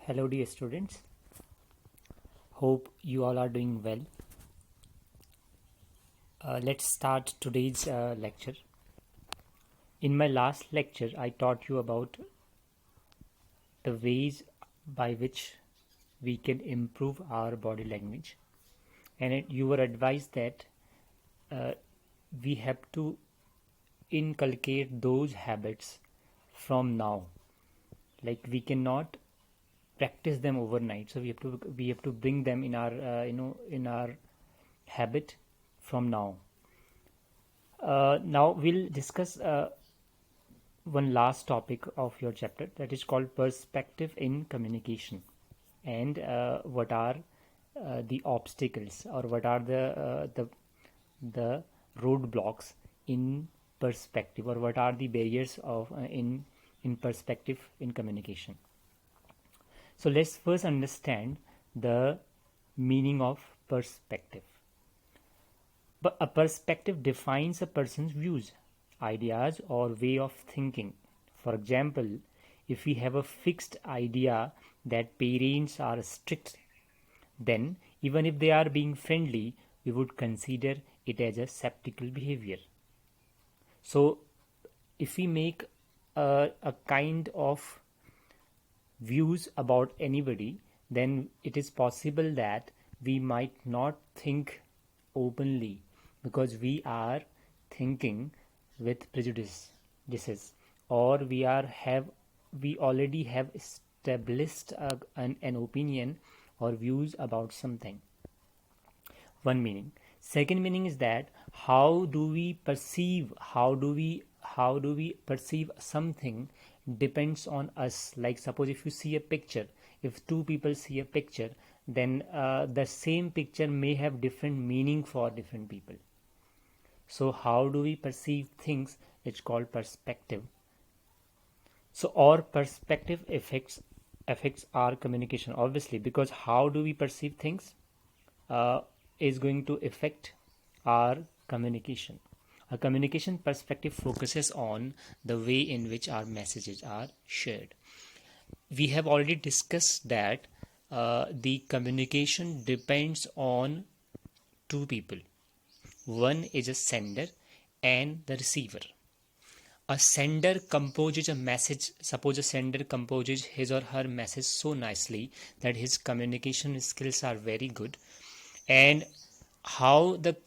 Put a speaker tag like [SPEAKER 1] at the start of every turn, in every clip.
[SPEAKER 1] Hello dear students, hope you all are doing well. Let's start today's lecture. In my last lecture, I taught you about the ways by which we can improve our body language, and you were advised that uh, we have to inculcate those habits from now. Like we cannot practice them overnight, so we have to bring them in our in our habit from now. Now we'll discuss one last topic of your chapter, that is called perspective in communication, and what are the obstacles, or what are the roadblocks in perspective, or what are the barriers of in perspective in communication. So let's first understand the meaning of perspective. But a perspective defines a person's views, ideas, or way of thinking. For example, if we have a fixed idea that parents are strict, then even if they are being friendly, we would consider it as a skeptical behavior. So, if we make a kind of views about anybody, then it is possible that we might not think openly, because we are thinking with prejudices, or we already have established an opinion or views about something. One meaning. Second meaning is that how do we perceive something depends on us. Like suppose if you see a picture, if two people see a picture, then the same picture may have different meaning for different people. So how do we perceive things? It's called perspective. So our perspective affects our communication, obviously, because how do we perceive things is going to affect our communication. A communication perspective focuses on the way in which our messages are shared. We have already discussed that the communication depends on two people. One is a sender and the receiver. A sender composes a message. Suppose a sender composes his or her message so nicely that his communication skills are very good, and how the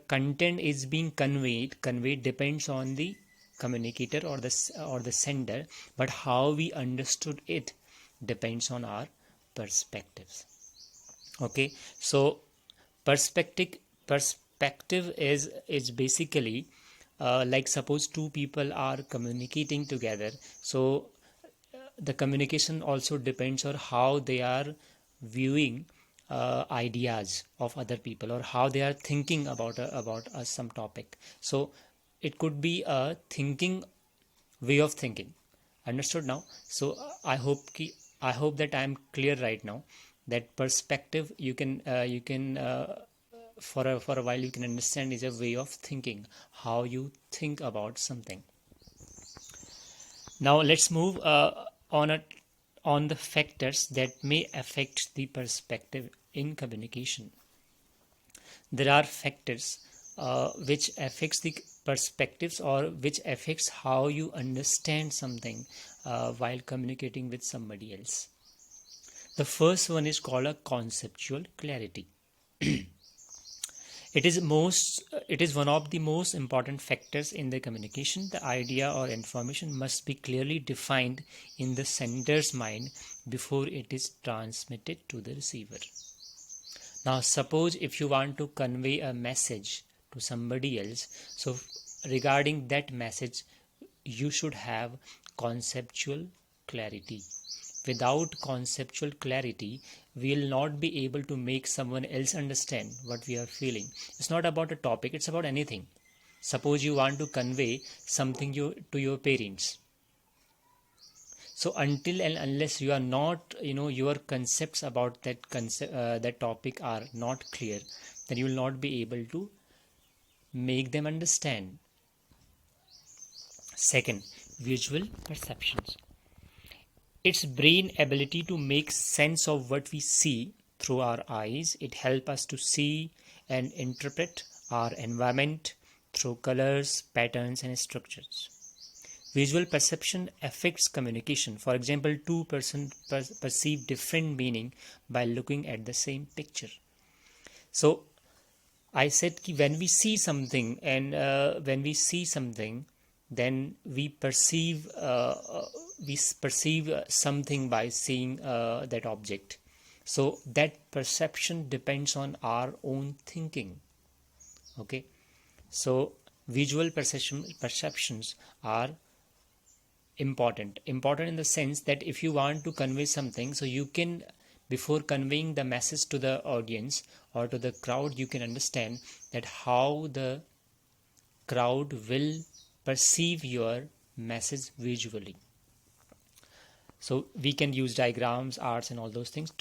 [SPEAKER 1] content is being conveyed depends on the communicator or the sender, but how we understood it depends on our perspectives. Okay, so perspective is basically like suppose two people are communicating together, so the communication also depends on how they are viewing ideas of other people, or how they are thinking about some topic. So it could be a thinking way of thinking. Understood now? So I hope that I am clear right now, that perspective you can for a while you can understand is a way of thinking, how you think about something. Now let's move on the factors that may affect the perspective in communication. There are factors which affects the perspectives, or which affects how you understand something while communicating with somebody else. The first one is called a conceptual clarity. It is one of the most important factors in the communication. The idea or information must be clearly defined in the sender's mind before it is transmitted to the receiver. Now suppose if you want to convey a message to somebody else, so regarding that message you should have conceptual clarity. Without conceptual clarity, we will not be able to make someone else understand what we are feeling. It's not about a topic, it's about anything. Suppose you want to convey something to your parents. So until and unless you are not, your concepts about that topic are not clear, then you will not be able to make them understand. Second, visual perceptions. its brain ability to make sense of what we see through our eyes. It helps us to see and interpret our environment through colors, patterns, and structures. Visual perception affects communication. For example, two persons perceive different meaning by looking at the same picture. So I said ki when we see something, and when we see something, then we perceive something by seeing that object. So that perception depends on our own thinking. Okay, so visual perceptions are important in the sense that if you want to convey something, so you can, before conveying the message to the audience or to the crowd, you can understand that how the crowd will perceive your message visually. So we can use diagrams, arts, and all those things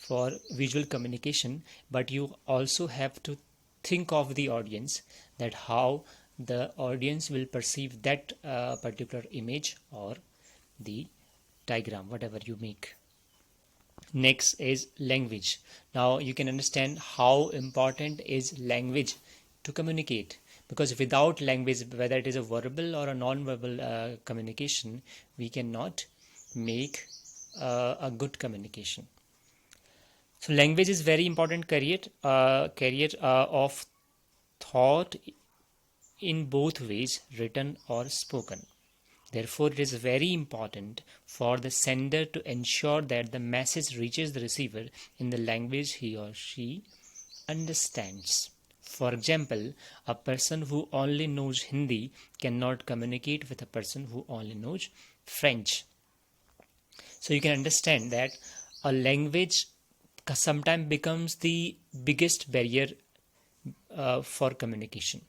[SPEAKER 1] for visual communication, but you also have to think of the audience, that how the audience will perceive that particular image or the diagram, whatever you make. Next is language. Now you can understand how important is language to communicate, because without language, whether it is a verbal or a non-verbal communication, we cannot make a good communication. So language is very important carrier of thought in both ways, written or spoken. Therefore, it is very important for the sender to ensure that the message reaches the receiver in the language he or she understands. For example, a person who only knows Hindi cannot communicate with a person who only knows French. So you can understand that a language sometimes becomes the biggest barrier for communication.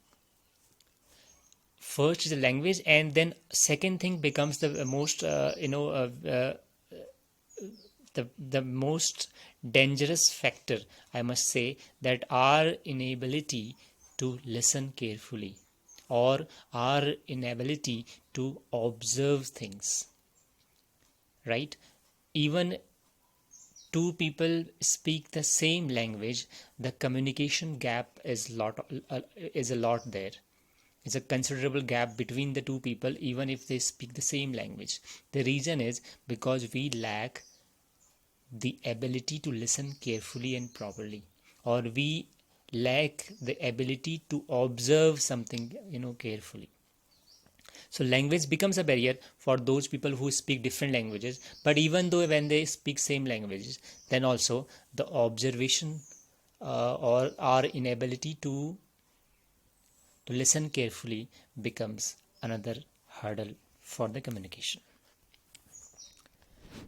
[SPEAKER 1] First is the language, and then second thing becomes the most the most dangerous factor, I must say, that our inability to listen carefully, or our inability to observe things, right? Even two people speak the same language, the communication gap is a lot there. It's a considerable gap between the two people, even if they speak the same language. The reason is because we lack the ability to listen carefully and properly, or we lack the ability to observe something carefully. So language becomes a barrier for those people who speak different languages, but even though when they speak same languages, then also the observation or our inability to listen carefully becomes another hurdle for the communication.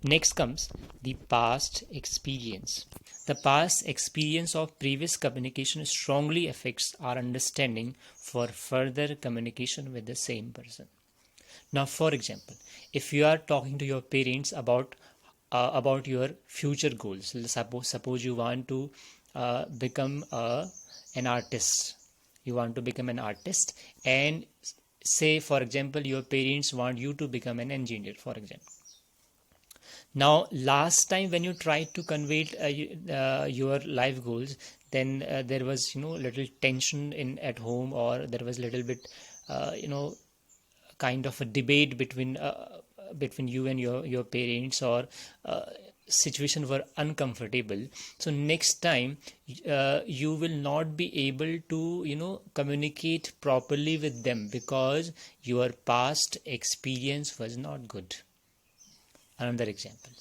[SPEAKER 1] Next comes the past experience. The past experience of previous communication strongly affects our understanding for further communication with the same person. Now, for example, if you are talking to your parents about your future goals, suppose you want to become an artist. You want to become an artist, and say, for example, your parents want you to become an engineer, for example. Now, last time when you tried to convey your life goals, then there was little tension in at home, or there was little bit kind of a debate between you and your parents, or situation were uncomfortable. So next time you will not be able to communicate properly with them, because your past experience was not good. Another example,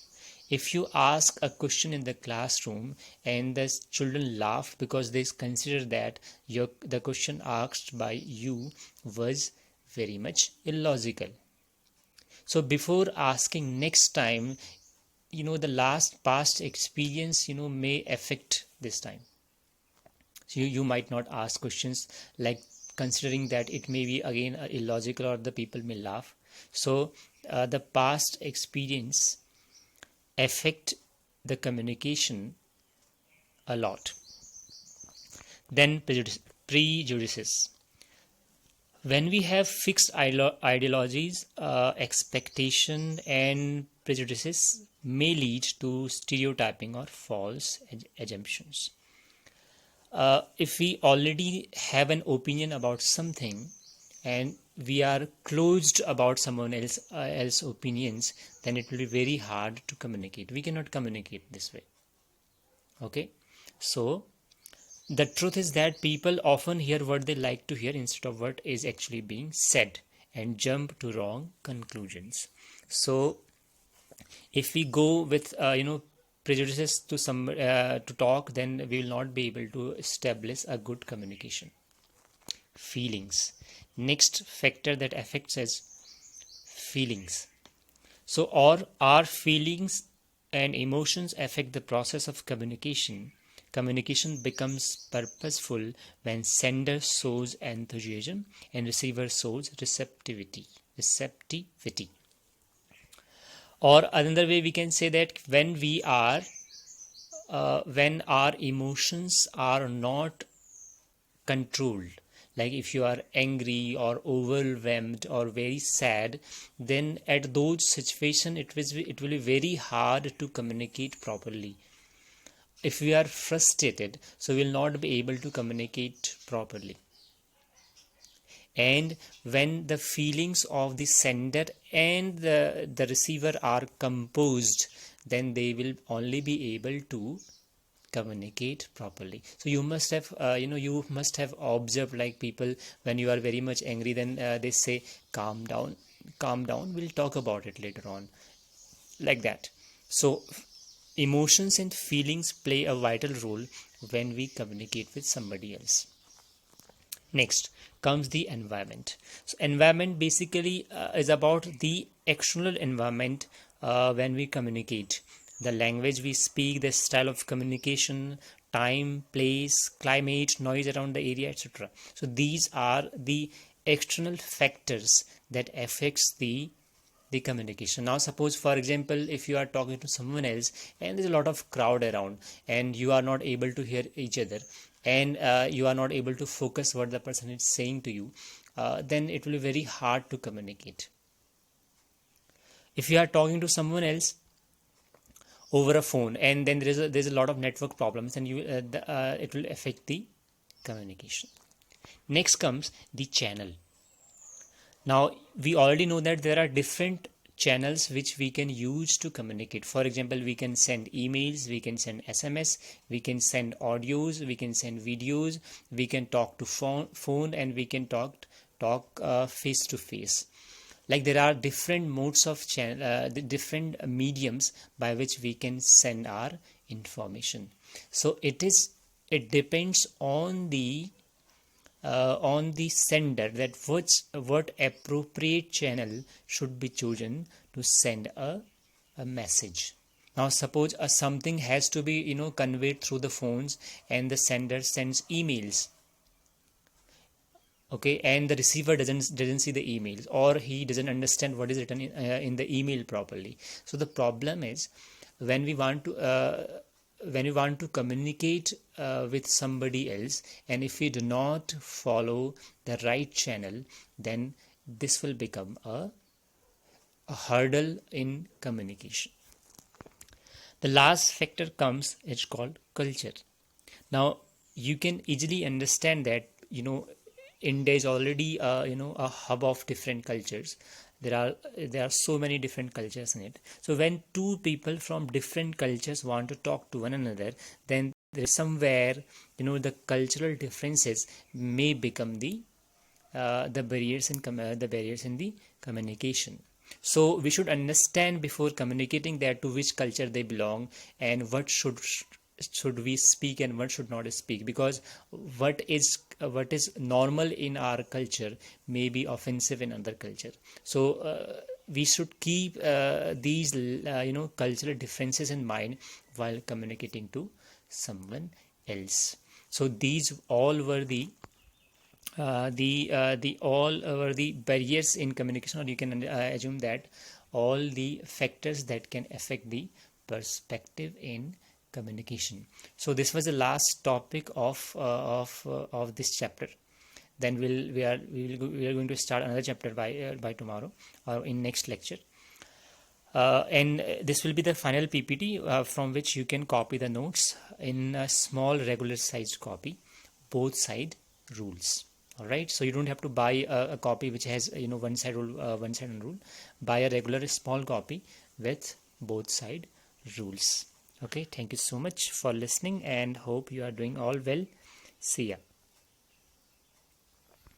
[SPEAKER 1] if you ask a question in the classroom and the children laugh because they consider that the question asked by you was very much illogical. So before asking next time, the past experience may affect this time. So you might not ask questions like considering that it may be again illogical, or the people may laugh. So the past experience affect the communication a lot. Then prejudices. When we have fixed ideologies, expectation and prejudices may lead to stereotyping or false assumptions. If we already have an opinion about something and we are closed about someone else opinions, then it will be very hard to communicate. We cannot communicate this way. Okay, so the truth is that people often hear what they like to hear instead of what is actually being said and jump to wrong conclusions. So if we go with prejudices to some to talk, then we will not be able to establish a good communication. Feelings. Next factor that affects us, feelings. So or our feelings and emotions affect the process of communication. Communication becomes purposeful when sender shows enthusiasm and receiver shows receptivity. Or another way we can say that when our emotions are not controlled, like if you are angry or overwhelmed or very sad, then at those situations it will be very hard to communicate properly. If we are frustrated, so we will not be able to communicate properly. And when the feelings of the sender and the receiver are composed, then they will only be able to communicate properly. So you must have you must have observed, like people, when you are very much angry, then they say calm down, calm down, we'll talk about it later on, like that. So emotions and feelings play a vital role when we communicate with somebody else. Next comes the environment. So environment basically is about the external environment when we communicate. The language we speak, the style of communication, time, place, climate, noise around the area, etc. So these are the external factors that affects the communication. Now suppose, for example, if you are talking to someone else and there's a lot of crowd around and you are not able to hear each other, and you are not able to focus what the person is saying to you, then it will be very hard to communicate. If you are talking to someone else over a phone and then there's a lot of network problems, and it will affect the communication. Next comes the channel. Now, we already know that there are different channels which we can use to communicate. For example, we can send emails, we can send SMS, we can send audios, we can send videos, we can talk to phone, and we can talk face to face. Like there are different modes of channel, the different mediums by which we can send our information. So it depends on the sender that what appropriate channel should be chosen to send a message. Now suppose something has to be conveyed through the phones, and the sender sends emails, okay, and the receiver doesn't see the emails, or he doesn't understand what is written in the email properly. So the problem is, when we want to communicate with somebody else, and if we do not follow the right channel, then this will become a hurdle in communication. The last factor comes, it's called culture. Now you can easily understand that India is already a hub of different cultures. There are so many different cultures in it. So when two people from different cultures want to talk to one another, then there is somewhere the cultural differences may become the barriers in the communication. So we should understand before communicating that to which culture they belong, and what should we speak and what should not speak, because what is normal in our culture may be offensive in other culture. So we should keep these cultural differences in mind while communicating to someone else. So these all were the all over the barriers in communication, or you can assume that all the factors that can affect the perspective in communication. So this was the last topic of this chapter. Then we are going to start another chapter by tomorrow or in next lecture. And this will be the final PPT from which you can copy the notes in a small regular sized copy, both side rules. All right, so you don't have to buy a copy which has one side rule, one side rule. Buy a regular small copy with both side rules. Okay, thank you so much for listening and hope you are doing all well. See ya.